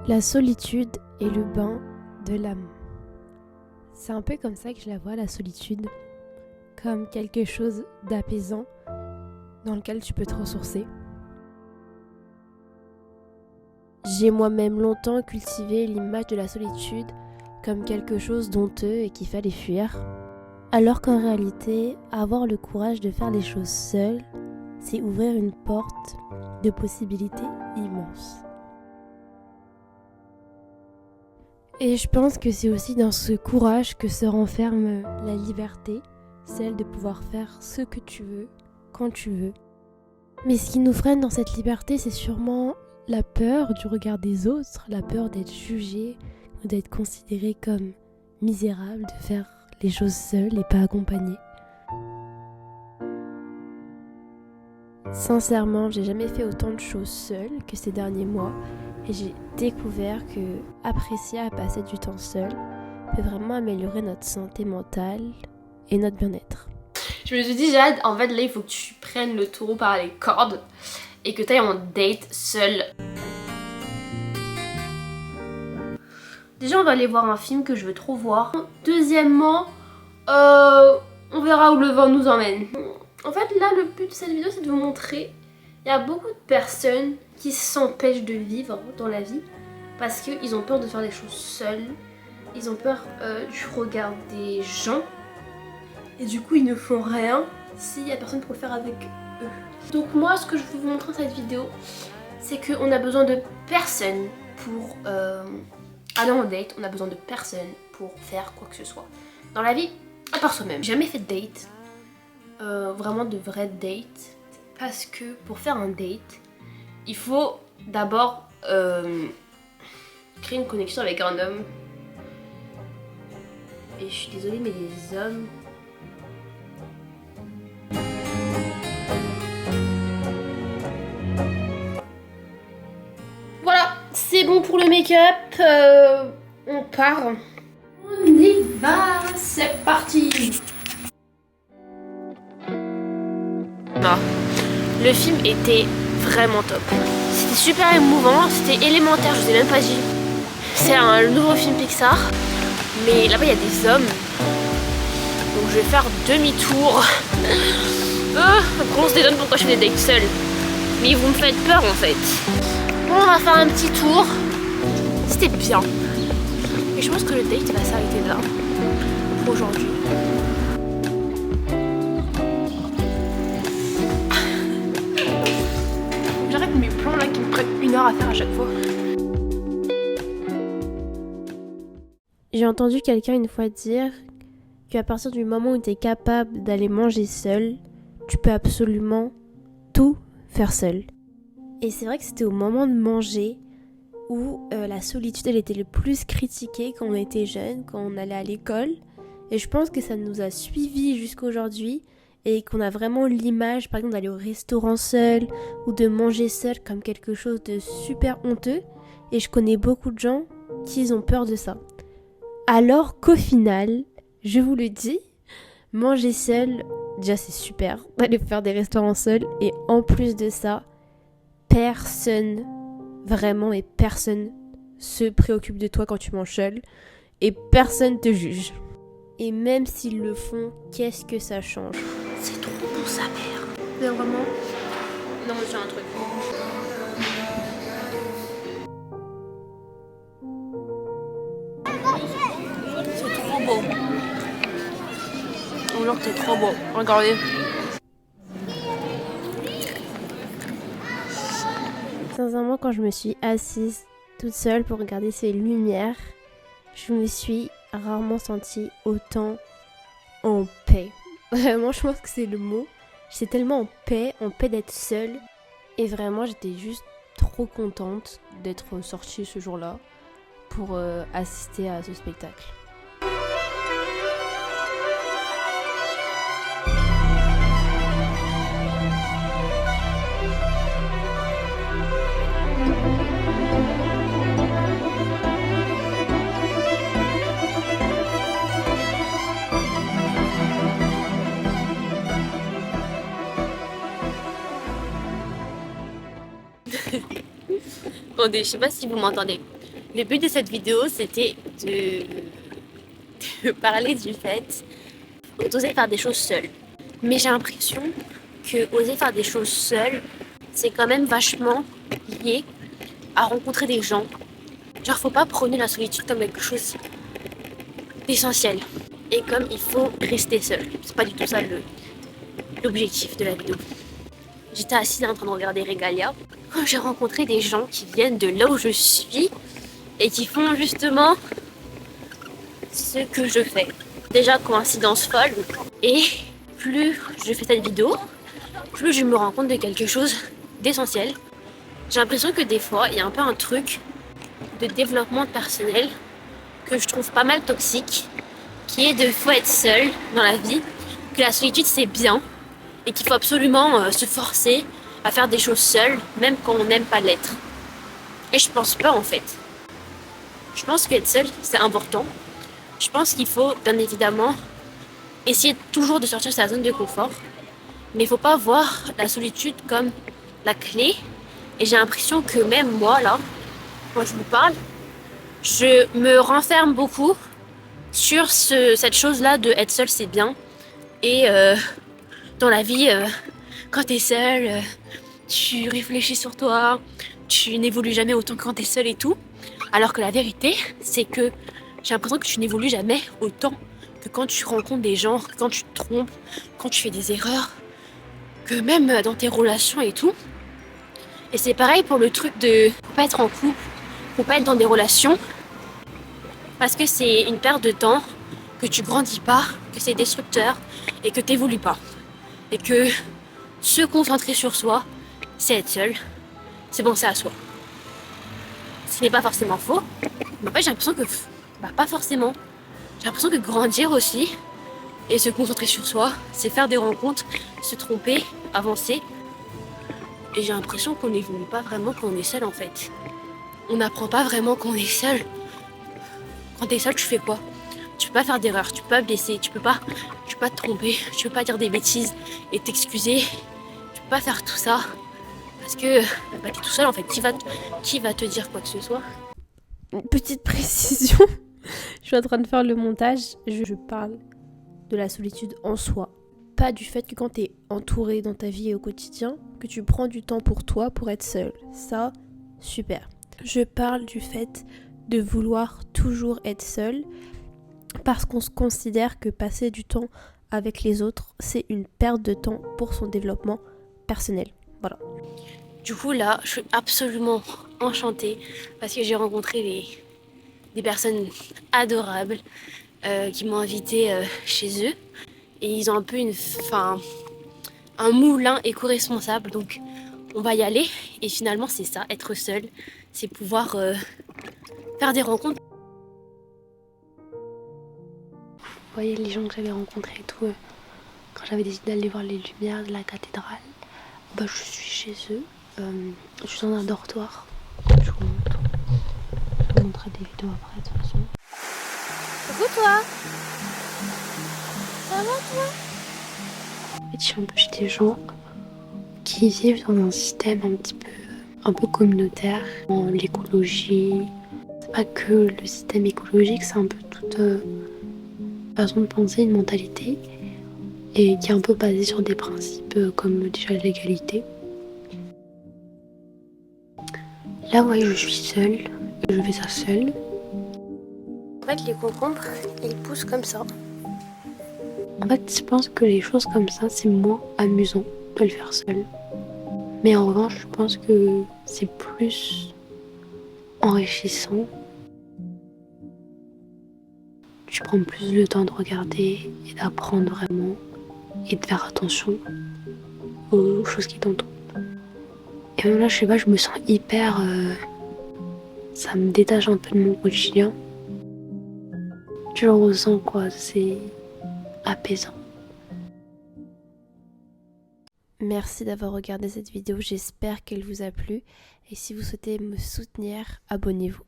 La solitude est le bain de l'âme. C'est un peu comme ça que je la vois, la solitude, comme quelque chose d'apaisant dans lequel tu peux te ressourcer. J'ai moi-même longtemps cultivé l'image de la solitude comme quelque chose d'honteux et qu'il fallait fuir, alors qu'en réalité, avoir le courage de faire les choses seul, c'est ouvrir une porte de possibilités immenses. Et je pense que c'est aussi dans ce courage que se renferme la liberté, celle de pouvoir faire ce que tu veux, quand tu veux. Mais ce qui nous freine dans cette liberté, c'est sûrement la peur du regard des autres, la peur d'être jugé ou d'être considéré comme misérable, de faire les choses seul et pas accompagné. Sincèrement, j'ai jamais fait autant de choses seule que ces derniers mois et j'ai découvert que apprécier à passer du temps seul peut vraiment améliorer notre santé mentale et notre bien-être. Je me suis dit, Jade, en fait là il faut que tu prennes le taureau par les cordes et que tu ailles en date seule. Déjà on va aller voir un film que je veux trop voir. Deuxièmement, on verra où le vent nous emmène. En fait là le but de cette vidéo c'est de vous montrer, il y a beaucoup de personnes qui s'empêchent de vivre dans la vie parce qu'ils ont peur de faire des choses seuls, ils ont peur du regard des gens et du coup ils ne font rien s'il n'y a personne pour le faire avec eux. Donc moi ce que je veux vous montrer dans cette vidéo c'est qu'on a besoin de personne pour aller en date, on a besoin de personne pour faire quoi que ce soit dans la vie à part soi-même. J'ai jamais fait de date, vraiment de vraies dates, parce que pour faire un date il faut d'abord créer une connexion avec un homme. Et je suis désolée mais les hommes... Voilà, c'est bon pour le make-up, on part. On y va, c'est parti. Non, le film était vraiment top. C'était super émouvant, c'était élémentaire, je vous ai même pas dit. C'est un nouveau film Pixar, mais là-bas il y a des hommes. Donc je vais faire demi-tour. Après on se dédonne pourquoi je fais des dates seules. Mais vous me faites peur en fait. Bon, on va faire un petit tour. C'était bien. Et je pense que le date va s'arrêter là pour aujourd'hui. J'arrête mes plans là qui me prennent 1 heure à faire à chaque fois. J'ai entendu quelqu'un une fois dire qu'à partir du moment où tu es capable d'aller manger seul, tu peux absolument tout faire seul. Et c'est vrai que c'était au moment de manger où la solitude elle était le plus critiquée quand on était jeune, quand on allait à l'école. Et je pense que ça nous a suivis jusqu'à aujourd'hui et qu'on a vraiment l'image par exemple d'aller au restaurant seul ou de manger seul comme quelque chose de super honteux. Et je connais beaucoup de gens qui ont peur de ça. Alors qu'au final, je vous le dis, manger seul, déjà c'est super d'aller faire des restaurants seuls et en plus de ça, personne, vraiment et personne se préoccupe de toi quand tu manges seul et personne te juge. Et même s'ils le font, qu'est-ce que ça change? C'est trop bon sa mère. Mais vraiment... Non mais j'ai un truc. C'est trop beau. Alors c'est trop beau. Regardez. Sincèrement, quand je me suis assise toute seule pour regarder ces lumières, je me suis rarement sentie autant en paix. Vraiment, je pense que c'est le mot. J'étais tellement en paix d'être seule. Et vraiment, j'étais juste trop contente d'être sortie ce jour-là pour assister à ce spectacle. Attendez, je sais pas si vous m'entendez. Le but de cette vidéo, c'était de parler du fait d'oser faire des choses seule. Mais j'ai l'impression que oser faire des choses seule, c'est quand même vachement lié à rencontrer des gens. Genre, faut pas prôner la solitude comme quelque chose d'essentiel. Et comme il faut rester seul. C'est pas du tout ça l'objectif de la vidéo. J'étais assise en train de regarder Regalia quand j'ai rencontré des gens qui viennent de là où je suis et qui font justement ce que je fais. Déjà, coïncidence folle. Et plus je fais cette vidéo, plus je me rends compte de quelque chose d'essentiel. J'ai l'impression que des fois, il y a un peu un truc de développement personnel que je trouve pas mal toxique, qui est de faut être seul dans la vie, que la solitude c'est bien et qu'il faut absolument se forcer à faire des choses seul, même quand on n'aime pas l'être. Et je pense pas en fait. Je pense qu'être seul c'est important. Je pense qu'il faut bien évidemment essayer toujours de sortir de sa zone de confort, mais il faut pas voir la solitude comme la clé. Et j'ai l'impression que même moi là, quand je vous parle, je me renferme beaucoup sur cette chose-là de être seul c'est bien. Et dans la vie, quand t'es seul, tu réfléchis sur toi, tu n'évolues jamais autant que quand t'es seul et tout. Alors que la vérité, c'est que j'ai l'impression que tu n'évolues jamais autant que quand tu rencontres des gens, que quand tu te trompes, quand tu fais des erreurs, que même dans tes relations et tout. Et c'est pareil pour le truc de faut pas être en couple, faut pas être dans des relations, parce que c'est une perte de temps, que tu grandis pas, que c'est destructeur et que t'évolues pas. Et que se concentrer sur soi, c'est être seul, c'est penser à soi. Ce n'est pas forcément faux, mais en fait j'ai l'impression que, pas forcément. J'ai l'impression que grandir aussi et se concentrer sur soi, c'est faire des rencontres, se tromper, avancer. Et j'ai l'impression qu'on n'évolue pas vraiment quand on est seul en fait. On n'apprend pas vraiment quand on est seul. Quand t'es seul, tu fais quoi? Tu peux pas faire d'erreur, tu peux pas blesser, tu peux pas te tromper, tu peux pas dire des bêtises et t'excuser. Tu peux pas faire tout ça parce que t'es tout seul en fait. Qui va te dire quoi que ce soit? Une petite précision. Je suis en train de faire le montage. Je parle de la solitude en soi. Pas du fait que quand t'es entouré dans ta vie et au quotidien, que tu prends du temps pour toi pour être seul. Ça, super. Je parle du fait de vouloir toujours être seul parce qu'on se considère que passer du temps avec les autres, c'est une perte de temps pour son développement personnel. Voilà. Du coup là, je suis absolument enchantée parce que j'ai rencontré des personnes adorables qui m'ont invitée chez eux. Et ils ont un peu un moulin éco-responsable, donc on va y aller. Et finalement c'est ça, être seul, c'est pouvoir faire des rencontres. Vous voyez les gens que j'avais rencontrés et tout, quand j'avais décidé d'aller voir les lumières de la cathédrale, je suis chez eux, je suis dans un dortoir, je vous montre. Je vous montrerai des vidéos après de toute façon. Coucou toi. Ça va toi? En fait, je suis un peu chez des gens qui vivent dans un système un peu communautaire, dans l'écologie. C'est pas que le système écologique, c'est un peu toute façon de penser, une mentalité, et qui est un peu basée sur des principes comme déjà l'égalité. Là, ouais, je suis seule, je fais ça seule. En fait, les concombres, ils poussent comme ça. En fait, je pense que les choses comme ça, c'est moins amusant de le faire seul. Mais en revanche, je pense que c'est plus enrichissant. Tu prends plus le temps de regarder et d'apprendre vraiment et de faire attention aux choses qui t'entourent. Et même là, je sais pas, je me sens hyper... ça me détache un peu de mon quotidien. Je le ressens quoi, c'est apaisant. Merci d'avoir regardé cette vidéo, j'espère qu'elle vous a plu. Et si vous souhaitez me soutenir, abonnez-vous.